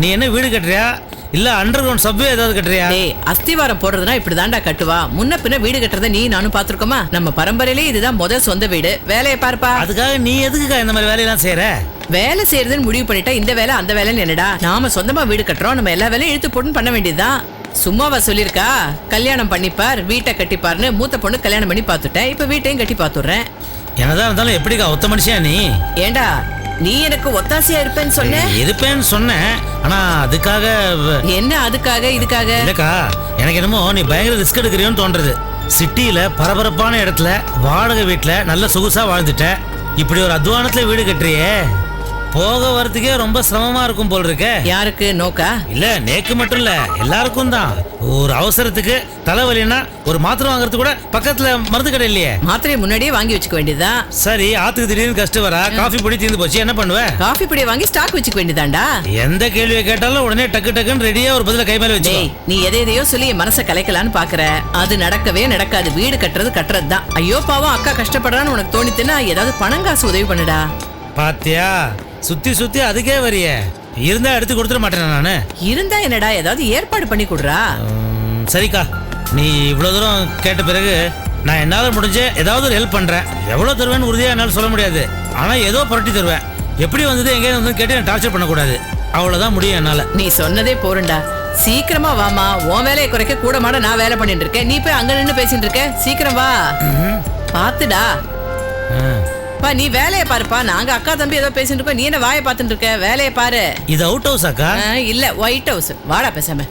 நீ என்ன வீடு கட்டுறியா இல்ல அண்டர் கிரவுண்ட் சப்வே ஏதாவது கட்டுறியா? டேய், அஸ்திவாரம் போடுறதுனா இப்படிதான்டா கட்டுவா. முன்ன பின்ன வீடு கட்டுறத நீ நானும் பாத்துருக்கோமா? நம்ம பரம்பரையிலே இதுதான் முதல் சொந்த வீடு. வேலையை பார்ப்பா. அதுக்காக நீ எதுக்குக்கா இந்த மாதிரி வேலையெல்லாம் செய்யற? வேலை செய்யறதுன்னு முடிவு பண்ணிட்டா இந்த வேலை அந்த வேலைன்னு என்னடா? நாம சொந்தமா வீடு கட்டுறோம், நம்ம எல்லா வேலையும் இழுத்து போட்டுன்னு பண்ண வேண்டியதுதான். சும்மாவா சொல்லிருக்கா? கல்யாணம் பண்ணிப்பார், வீட்டை கட்டிப்பார்னு மூத்த பொண்ணு கல்யாணம் பண்ணி பாத்துட்டேன். இப்ப வீட்டையும் கட்டி பாத்துறேன். என்னதான் இருந்தாலும் எப்படிக்கா ஒத்த மனுஷியா நீ? ஏண்டா நீ எனக்கு ஒத்தாசையா இருப்பேன்னு சொன்ன? இருப்பேன்னு சொன்னேன். ஆனா அதுக்காக என்ன அதுக்காக இதுக்காக? இல்லக்கா, எனக்கு என்னமோ நீ பயங்கர ரிஸ்க் எடுக்கிறியோன்னு தோன்றது. சிட்டியில பரபரப்பான இடத்துல வாடகை வீட்டுல நல்ல சொகுசா வாழ்ந்துட்ட. இப்படி ஒரு அத்வானத்துல வீடு கட்டுறியே, போக வரதுக்கே ரொம்ப சிரமமா இருக்கும் போல் இருக்க. யாருக்கு நோக்கா? இல்ல நேக்கு மட்டும் இல்ல, எல்லாருக்கும் தான். ஒரு அவசரத்துக்கு தலைவலின்னா ஒரு மாத்திரை வாங்குறது கூட பக்கத்துல மருந்து கடை இல்லையே. மாத்திரையை முன்னாடியே வாங்கி வச்சுக்க வேண்டியதுதான். சரி, ஆத்துக்கு திடீர்னு கஷ்டம் வரா, காஃபி பொடி தீர்ந்து போச்சு, என்ன பண்ணுவ? காஃபி பொடியை வாங்கி ஸ்டாக் வச்சுக்க வேண்டியதாண்டா. எந்த கேள்வியை கேட்டாலும் உடனே டக்கு டக்குன்னு ரெடியா ஒரு பதில கை மேல வச்சு. நீ எதையோ சொல்லி என் மனசை கலைக்கலான்னு பாக்குற. அது நடக்கவே நடக்காது. வீடு கட்டுறது தான். ஐயோ பாவம் அக்கா கஷ்டப்படுறான்னு உனக்கு தோணித்துன்னா ஏதாவது பணம் காசு உதவி பண்ணுடா. பாத்தியா, சுத்தி சுத்தி அதுக்கே வரிய. இருந்தா எடுத்து கொடுத்துட மாட்டேன் நானு. இருந்தா என்னடா, ஏதாவது ஏற்பாடு பண்ணி கொடுறா. சரிக்கா, நீ இவ்வளவு தூரம் கேட்ட பிறகு நான் என்னால முடிஞ்ச ஏதாவது ஒரு ஹெல்ப் பண்றேன். எவ்வளவு தருவேன்னு உறுதியா என்னால சொல்ல முடியாது, ஆனா ஏதோ புரட்டி தருவேன். எப்படி வந்தது எங்கேயும் வந்து கேட்டு டார்ச்சர் பண்ணக்கூடாது, அவ்வளவுதான் முடியும் என்னால. நீ சொன்னதே போறண்டா. சீக்கிரமா வாமா, உன் வேலையை குறைக்க கூட மாட நான் வேலை பண்ணிட்டு இருக்கேன். நீ போய் அங்க நின்று பேசிட்டு இருக்க. சீக்கிரம் வா. பாத்துடா பா, நீ வேலையை பாருப்பா. நாங்க அக்கா தம்பி ஏதோ பேசிட்டு இருக்கோம், நீ என்ன வாயை பாத்துட்டு இருக்க? வேலையை பாரு. இது அவுட் ஹவுஸ் அக்கா? இல்ல ஒயிட் ஹவுஸ். வாடா பேசாம.